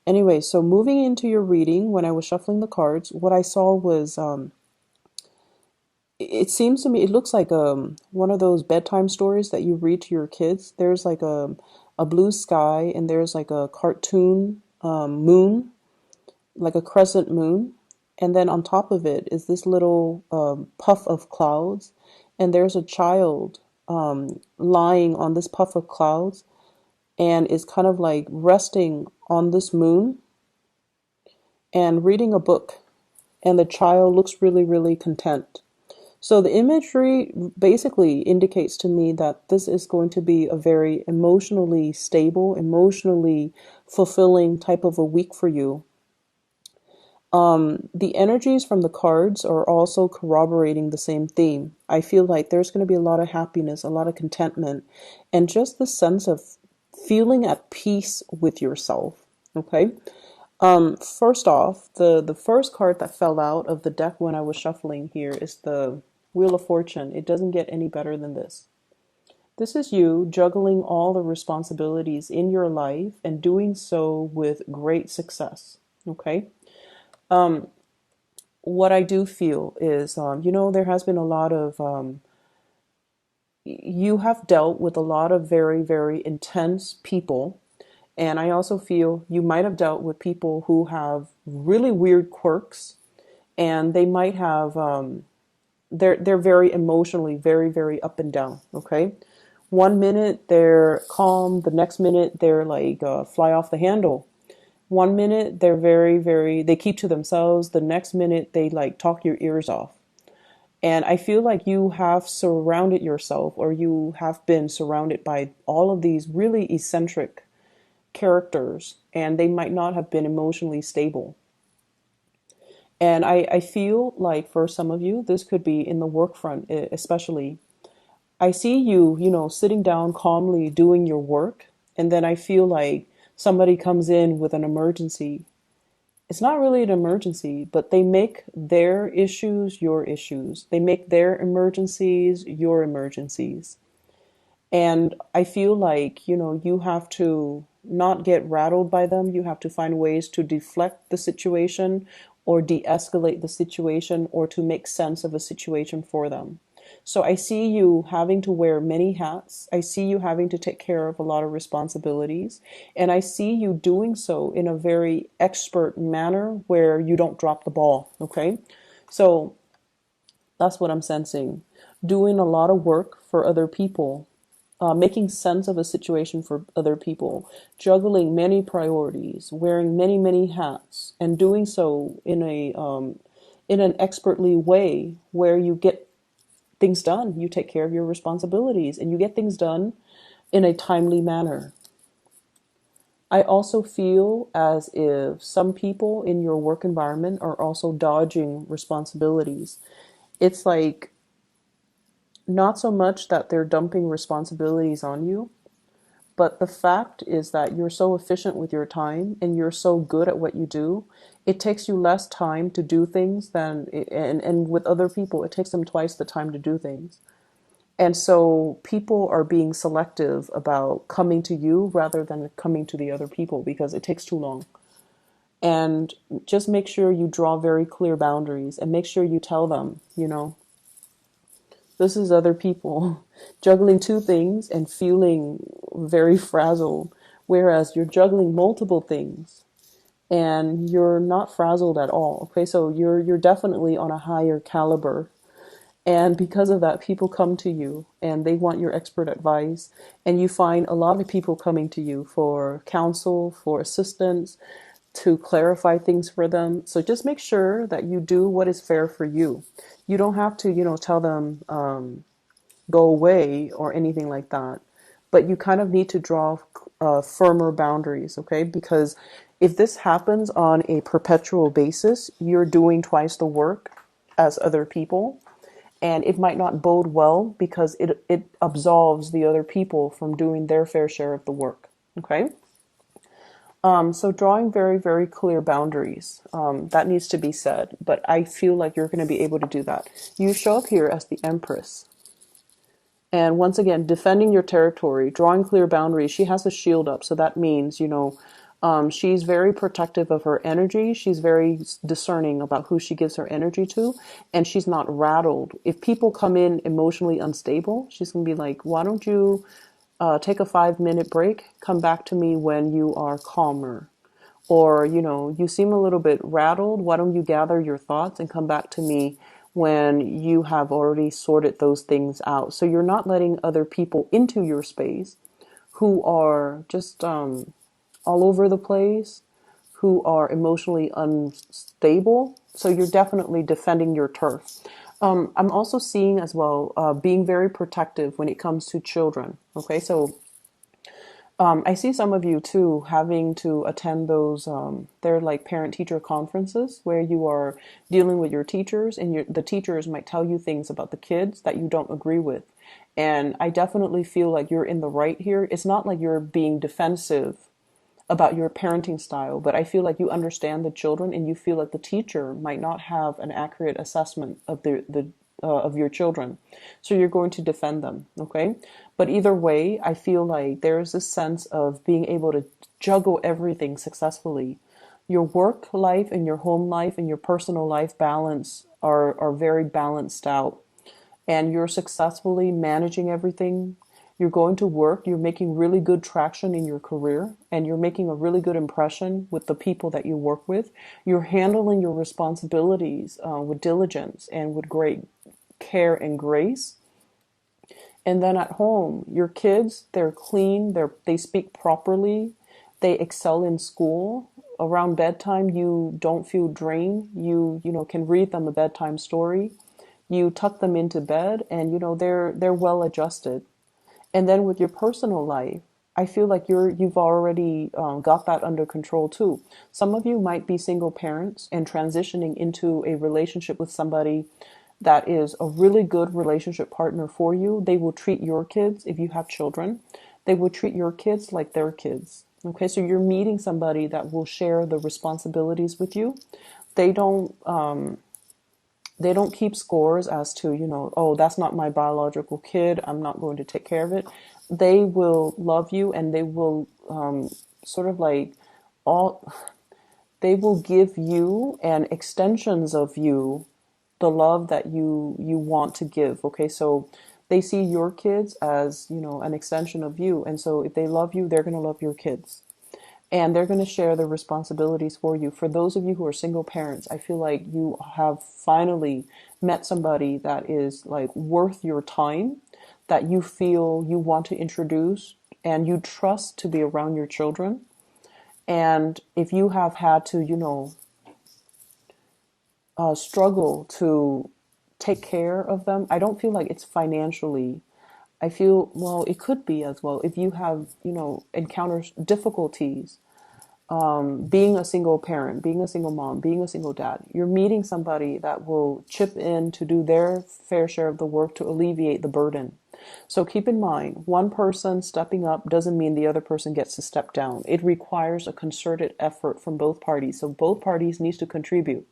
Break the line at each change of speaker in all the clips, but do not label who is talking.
Anyway, so moving into your reading, when I was shuffling the cards, what I saw was it seems to me, it looks like one of those bedtime stories that you read to your kids. There's like a blue sky, and there's like a cartoon moon, like a crescent moon, and then on top of it is this little puff of clouds, and there's a child lying on this puff of clouds, and is kind of like resting on this moon and reading a book, and the child looks really, really content. So the imagery basically indicates to me that this is going to be a very emotionally stable, emotionally fulfilling type of a week for you. The energies from the cards are also corroborating the same theme. I feel like there's going to be a lot of happiness, a lot of contentment, and just the sense of feeling at peace with yourself. Okay. First off, the first card that fell out of the deck when I was shuffling here is the Wheel of Fortune. It doesn't get any better than this. This is you juggling all the responsibilities in your life and doing so with great success. Okay. What I do feel is, there has been a lot of, you have dealt with a lot of very, very intense people. And I also feel you might have dealt with people who have really weird quirks, and they might have, they're very emotionally, very, very up and down. Okay. One minute they're calm, the next minute they're like fly off the handle. One minute they're very, very, they keep to themselves. The next minute they like talk your ears off. And I feel like you have surrounded yourself, or you have been surrounded by all of these really eccentric characters, and they might not have been emotionally stable. And I feel like for some of you, this could be in the work front, especially. I see you, sitting down calmly doing your work, and then I feel like somebody comes in with an emergency. It's not really an emergency, but they make their issues your issues. They make their emergencies your emergencies. And I feel like, you have to not get rattled by them. You have to find ways to deflect the situation, or de-escalate the situation, or to make sense of a situation for them. So I see you having to wear many hats. I see you having to take care of a lot of responsibilities. And I see you doing so in a very expert manner where you don't drop the ball. Okay. So that's what I'm sensing. Doing a lot of work for other people, making sense of a situation for other people, juggling many priorities, wearing many, many hats, and doing so in an expertly way where you get things done. You take care of your responsibilities, and you get things done in a timely manner. I also feel as if some people in your work environment are also dodging responsibilities. It's like not so much that they're dumping responsibilities on you, but the fact is that you're so efficient with your time and you're so good at what you do, it takes you less time to do things and with other people, it takes them twice the time to do things. And so people are being selective about coming to you rather than coming to the other people because it takes too long. And just make sure you draw very clear boundaries, and make sure you tell them, this is other people juggling two things and feeling very frazzled, whereas you're juggling multiple things and you're not frazzled at all. Okay, so you're definitely on a higher caliber. And because of that, people come to you and they want your expert advice. And you find a lot of people coming to you for counsel, for assistance, to clarify things for them. So just make sure that you do what is fair for you. You don't have to, tell them go away or anything like that. But you kind of need to draw firmer boundaries, okay? Because if this happens on a perpetual basis, you're doing twice the work as other people. And it might not bode well because it absolves the other people from doing their fair share of the work, okay? So drawing very, very clear boundaries, that needs to be said, but I feel like you're going to be able to do that. You show up here as the Empress. And once again, defending your territory, drawing clear boundaries. She has a shield up. So that means, She's very protective of her energy. She's very discerning about who she gives her energy to, and she's not rattled. If people come in emotionally unstable, she's gonna be like, "Why don't you take a 5 minute break? Come back to me when you are calmer." Or, you seem a little bit rattled. Why don't you gather your thoughts and come back to me when you have already sorted those things out? So you're not letting other people into your space who are just all over the place, who are emotionally unstable. So you're definitely defending your turf. I'm also seeing as well being very protective when it comes to children. Okay, so I see some of you too having to attend those, they're like parent-teacher conferences where you are dealing with your teachers, and the teachers might tell you things about the kids that you don't agree with. And I definitely feel like you're in the right here. It's not like you're being defensive about your parenting style, but I feel like you understand the children and you feel like the teacher might not have an accurate assessment of of your children. So you're going to defend them, okay? But either way, I feel like there's this sense of being able to juggle everything successfully. Your work life and your home life and your personal life balance are very balanced out, and you're successfully managing everything. You're going to work, you're making really good traction in your career, and you're making a really good impression with the people that you work with. You're handling your responsibilities with diligence and with great care and grace. And then at home, your kids, they're clean, they speak properly, they excel in school. Around bedtime, you don't feel drained. You can read them a bedtime story. You tuck them into bed, and they're well adjusted. And then with your personal life, I feel like you've already got that under control too. Some of you might be single parents and transitioning into a relationship with somebody that is a really good relationship partner for you. They will treat your kids, if you have children, they will treat your kids like their kids. Okay, so you're meeting somebody that will share the responsibilities with you. They don't they don't keep scores as to, oh, that's not my biological kid, I'm not going to take care of it. They will love you, and they will sort of like all, they will give you and extensions of you the love that you want to give. Okay, so they see your kids as, an extension of you. And so if they love you, they're going to love your kids. And they're going to share the responsibilities for you. For those of you who are single parents, I feel like you have finally met somebody that is like worth your time, that you feel you want to introduce and you trust to be around your children. And if you have had to, struggle to take care of them, I don't feel like it's financially. I feel, well, it could be as well. If you have, encountered difficulties, being a single parent, being a single mom, being a single dad, you're meeting somebody that will chip in to do their fair share of the work to alleviate the burden. So keep in mind, one person stepping up doesn't mean the other person gets to step down. It requires a concerted effort from both parties. So both parties need to contribute.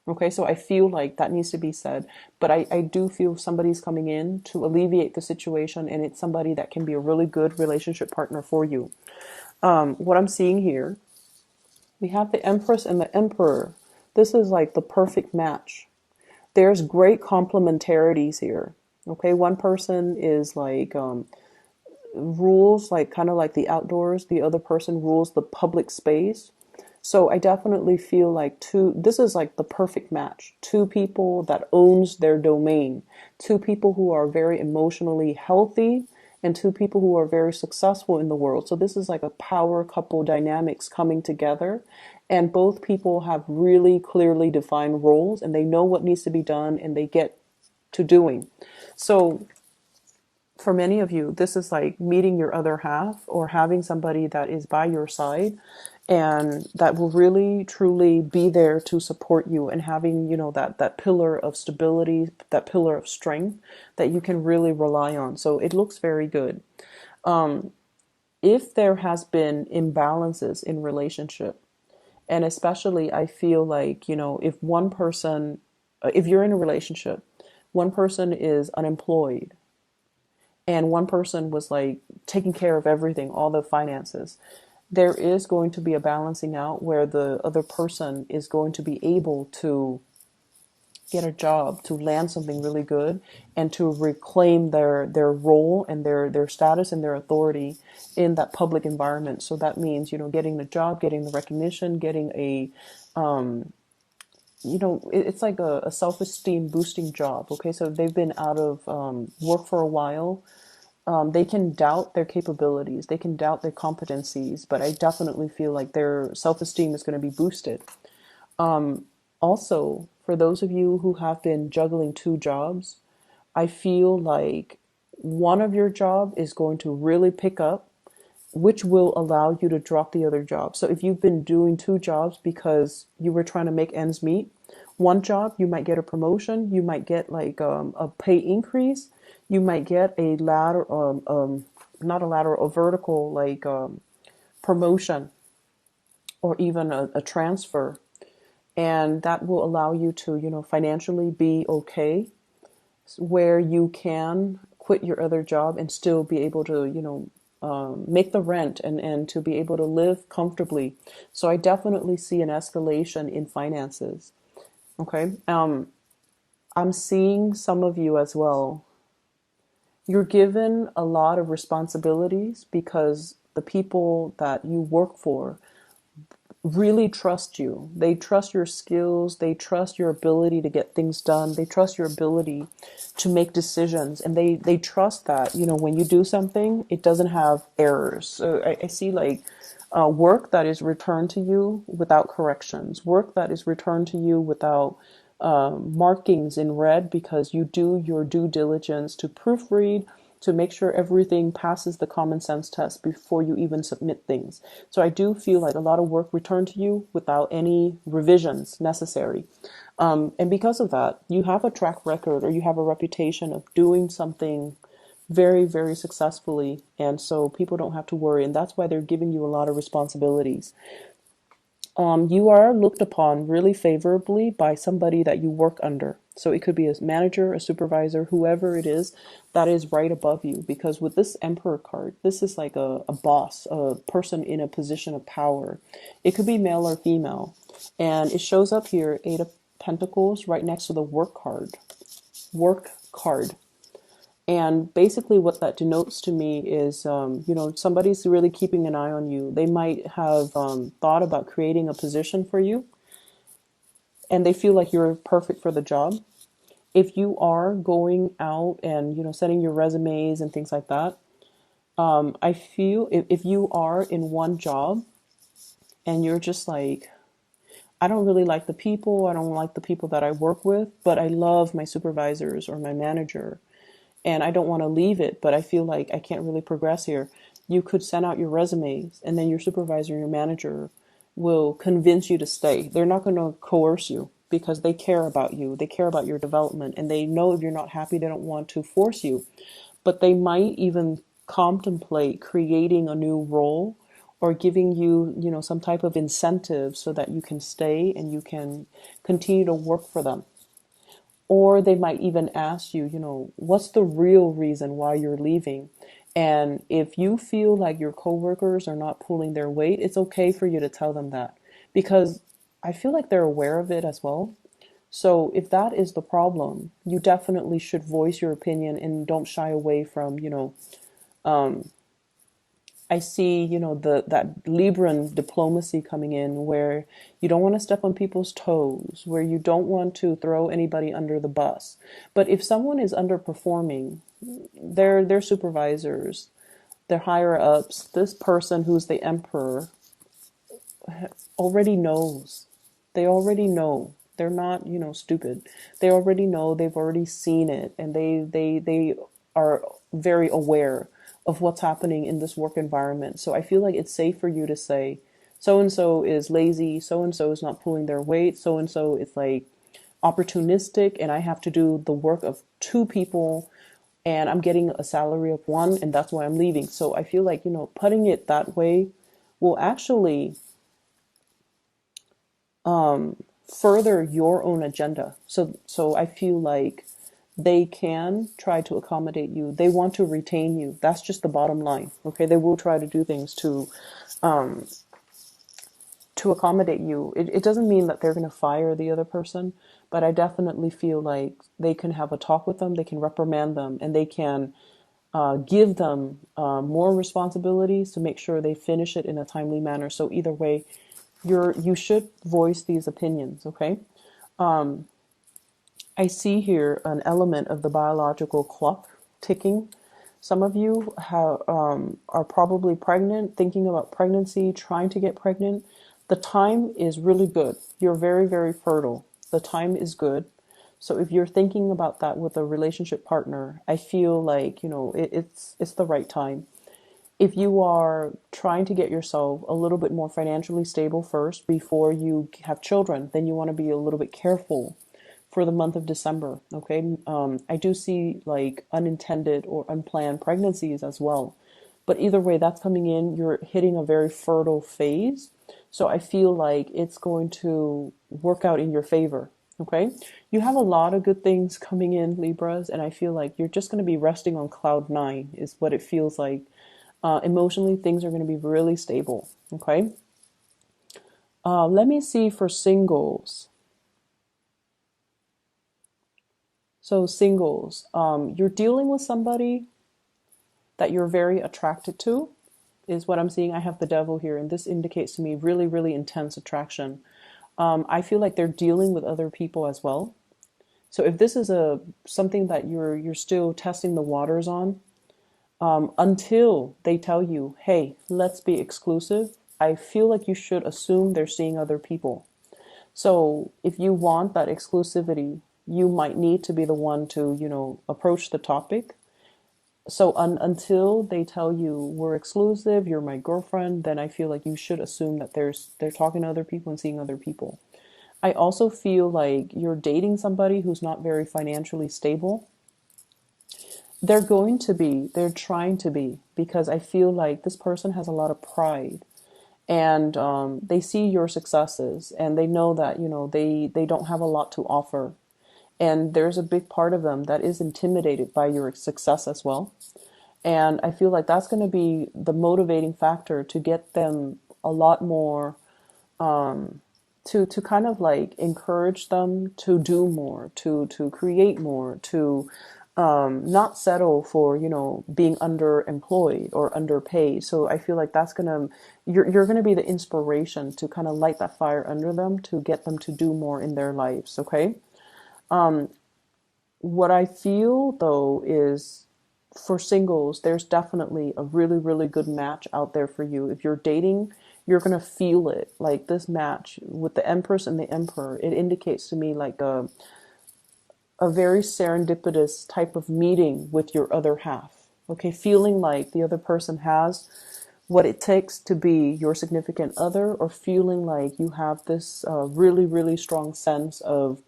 Okay, so I feel like that needs to be said, but I do feel somebody's coming in to alleviate the situation, and it's somebody that can be a really good relationship partner for you. What I'm seeing here, we have the Empress and the Emperor. This is like the perfect match. There's great complementarities here. Okay, one person is like rules like kind of like the outdoors. The other person rules the public space. So I definitely feel like this is like the perfect match. Two people that owns their domain. Two people who are very emotionally healthy, and two people who are very successful in the world. So this is like a power couple dynamics coming together. And both people have really clearly defined roles, and they know what needs to be done, and they get to doing. So for many of you, this is like meeting your other half, or having somebody that is by your side and that will really truly be there to support you, and having, that pillar of stability, that pillar of strength that you can really rely on. So it looks very good. If there has been imbalances in relationship, and especially I feel like, if one person, if you're in a relationship, one person is unemployed and one person was like taking care of everything, all the finances, there is going to be a balancing out where the other person is going to be able to get a job, to land something really good, and to reclaim their role and their status and their authority in that public environment. So that means, getting the job, getting the recognition, getting a it's like a self-esteem boosting job. Okay, so if they've been out of work for a while, they can doubt their capabilities, they can doubt their competencies, but I definitely feel like their self-esteem is going to be boosted. Also, for those of you who have been juggling two jobs, I feel like one of your job is going to really pick up, which will allow you to drop the other job. So if you've been doing two jobs because you were trying to make ends meet, one job, you might get a promotion, you might get like a pay increase, you might get a ladder, not a ladder, a vertical like promotion, or even a transfer. And that will allow you to, financially be okay, where you can quit your other job and still be able to, make the rent and to be able to live comfortably. So I definitely see an escalation in finances. Okay. I'm seeing some of you as well. You're given a lot of responsibilities because the people that you work for really trust you. They trust your skills. They trust your ability to get things done. They trust your ability to make decisions. And they trust that, when you do something, it doesn't have errors. So I see like work that is returned to you without corrections, work that is returned to you without markings in red, because you do your due diligence to proofread, to make sure everything passes the common sense test before you even submit things. So I do feel like a lot of work returned to you without any revisions necessary. And because of that, you have a track record, or you have a reputation of doing something very, very successfully. And so people don't have to worry. And that's why they're giving you a lot of responsibilities. You are looked upon really favorably by somebody that you work under. So it could be a manager, a supervisor, whoever it is that is right above you. Because with this Emperor card, this is like a boss, a person in a position of power. It could be male or female. And it shows up here, Eight of Pentacles, right next to the work card. Work card. And basically what that denotes to me is, somebody's really keeping an eye on you. They might have thought about creating a position for you, and they feel like you're perfect for the job. If you are going out and, sending your resumes and things like that, I feel if you are in one job and you're just like, I don't really like the people, I don't like the people that I work with, but I love my supervisors or my manager, and I don't want to leave it, but I feel like I can't really progress here. You could send out your resumes, and then your supervisor, your manager will convince you to stay. They're not going to coerce you because they care about you. They care about your development, and they know if you're not happy, they don't want to force you. But they might even contemplate creating a new role, or giving you, some type of incentive so that you can stay and you can continue to work for them. Or they might even ask you, what's the real reason why you're leaving? And if you feel like your coworkers are not pulling their weight, it's okay for you to tell them that, because I feel like they're aware of it as well. So if that is the problem, you definitely should voice your opinion and don't shy away from, I see, that Libran diplomacy coming in, where you don't want to step on people's toes, where you don't want to throw anybody under the bus. But if someone is underperforming, their supervisors, their higher ups, this person who's the emperor already knows. They already know. They're not, stupid. They already know, they've already seen it, and they are very aware of what's happening in this work environment. So I feel like it's safe for you to say, so-and-so is lazy, so-and-so is not pulling their weight, so-and-so is like opportunistic, and I have to do the work of two people, and I'm getting a salary of one, and that's why I'm leaving. So I feel like, putting it that way will actually further your own agenda. So I feel like they can try to accommodate you. They want to retain you. That's just the bottom line. Okay, they will try to do things to accommodate you. It doesn't mean that they're going to fire the other person, but I definitely feel like they can have a talk with them, they can reprimand them, and they can give them more responsibilities to make sure they finish it in a timely manner. So either way, you should voice these opinions, okay? I see here an element of the biological clock ticking. Some of you are probably pregnant, thinking about pregnancy, trying to get pregnant. The time is really good. You're very, very fertile. The time is good. So if you're thinking about that with a relationship partner, I feel like, it's the right time. If you are trying to get yourself a little bit more financially stable first before you have children, then you want to be a little bit careful for the month of December. Okay. I do see like unintended or unplanned pregnancies as well. But either way, that's coming in. You're hitting a very fertile phase. So I feel like it's going to work out in your favor. Okay. You have a lot of good things coming in, Libras, and I feel like you're just going to be resting on cloud nine, is what it feels like. Emotionally, things are going to be really stable. Okay. Let me see for singles. So singles, you're dealing with somebody that you're very attracted to, is what I'm seeing. I have the devil here, and this indicates to me really, really intense attraction. I feel like they're dealing with other people as well. So if this is something that you're still testing the waters on, until they tell you, hey, let's be exclusive, I feel like you should assume they're seeing other people. So if you want that exclusivity, you might need to be the one to, approach the topic. So until they tell you we're exclusive, you're my girlfriend, then I feel like you should assume that they're talking to other people and seeing other people. I also feel like you're dating somebody who's not very financially stable. They're trying to be, because I feel like this person has a lot of pride, and they see your successes, and they know that, they don't have a lot to offer. And there's a big part of them that is intimidated by your success as well. And I feel like that's going to be the motivating factor to get them a lot more, to kind of like encourage them to do more, to create more, to not settle for, being underemployed or underpaid. So I feel like you're going to be the inspiration to kind of light that fire under them, to get them to do more in their lives. Okay. What I feel though is, for singles, there's definitely a really, really good match out there for you. If you're dating, you're going to feel it. Like this match with the Empress and the Emperor, it indicates to me like a very serendipitous type of meeting with your other half. Okay, feeling like the other person has what it takes to be your significant other, or feeling like you have this really, really strong sense of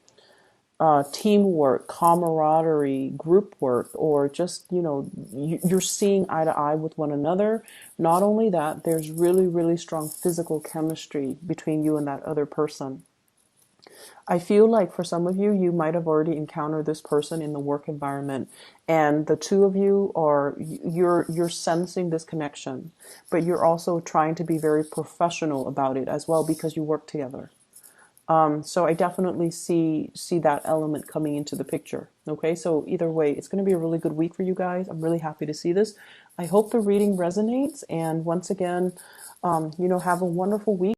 teamwork, camaraderie, group work, or just, you're seeing eye to eye with one another. Not only that, there's really, really strong physical chemistry between you and that other person. I feel like for some of you, you might have already encountered this person in the work environment, and the two of you you're sensing this connection, but you're also trying to be very professional about it as well, because you work together. So I definitely see that element coming into the picture. Okay, so either way, it's going to be a really good week for you guys. I'm really happy to see this. I hope the reading resonates, and once again, have a wonderful week.